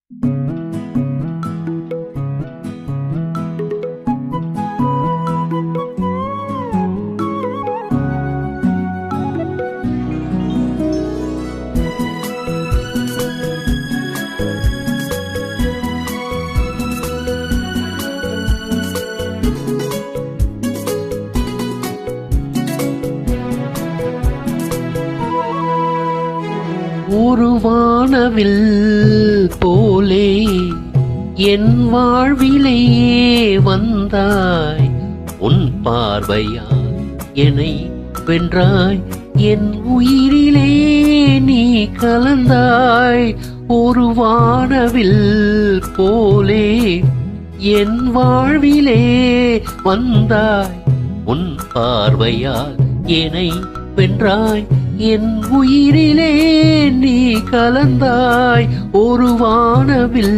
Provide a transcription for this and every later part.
ஒரு வானவில் போலே என் வாழ்விலே வந்தாய், உன் பார்வையால் என்னை வென்றாய், என் உயிரிலே நீ கலந்தாய். ஒரு வானவில் போலே என் வாழ்விலே வந்தாய், உன் பார்வையால் என்னை வென்றாய், என் உயிரிலே நீ கலந்தாய். ஒரு வானவில்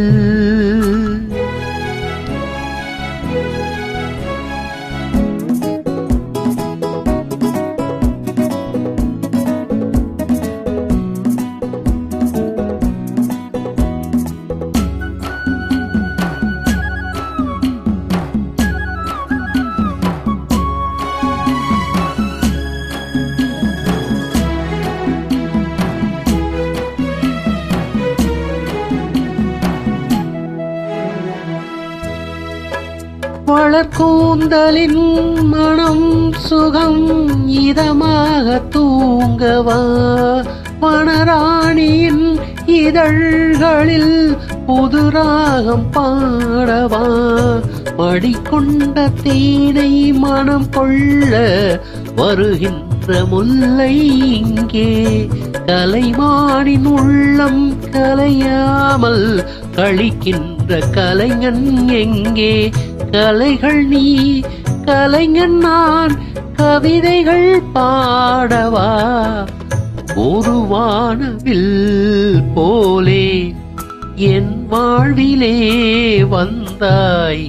வளர்கூந்தலின் மனம் சுகம் இதமாக தூங்கவா, வனராணியின் இதழ்களில் புதுராகம் பாடவா, மடிக்கொண்ட தேனை மனம் கொள்ள வருகின்ற முல்லை இங்கே, கலைமானின் உள்ளம் கலையாமல் கழிக்கின்ற கலைஞன் எங்கே. கலைகள் நீ கலைஞன் நான், கவிதைகள் பாடவா. ஒரு வானவில் போலே என் வாழ்விலே வந்தாய்,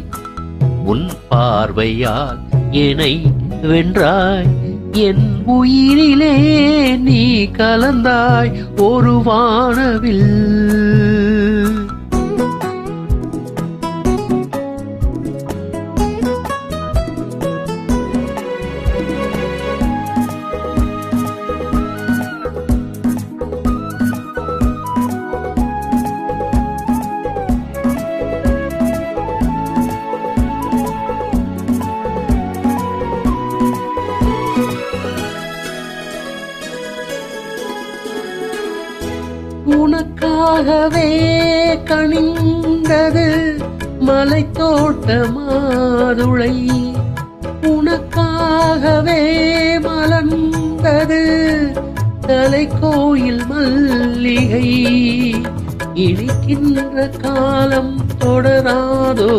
உன் பார்வையால் என்னை வென்றாய், என் உயிரிலே நீ கலந்தாய். ஒரு வானவில் உனக்காகவே கனிந்தது மலைத்தோட்ட மாதுளை, உனக்காகவே மலர்ந்தது தலைக்கோயில் மல்லிகை. இனிக்கின்ற காலம் தொடராதோ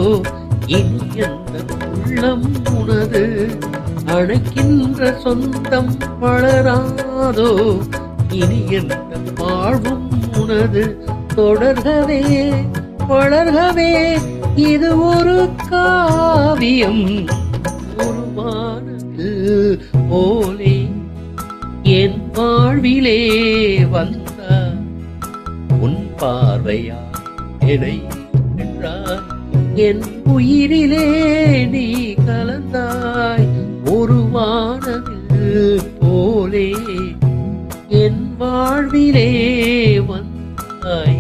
இனி என்ற உள்ளம் உனது, அணைக்கின்ற சொந்தம் வளராதோ இனி என்ற வாழ்வும் உனது. தொடர்கவே வளர்கவே இது ஒரு காவியம். ஒரு வானவில் போலே என் வாழ்விலே வந்தாய், உன் பார்வையா என்னை வென்றாய், என் உயிரிலே நீ கலந்தாய். ஒரு வானவில் போலே என் வாழ்விலே வந்தாய்,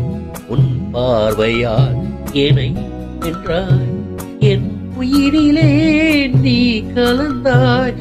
உன் பார்வையால் என்னை வென்றாய், என் உயிரிலே நீ கலந்தாய்.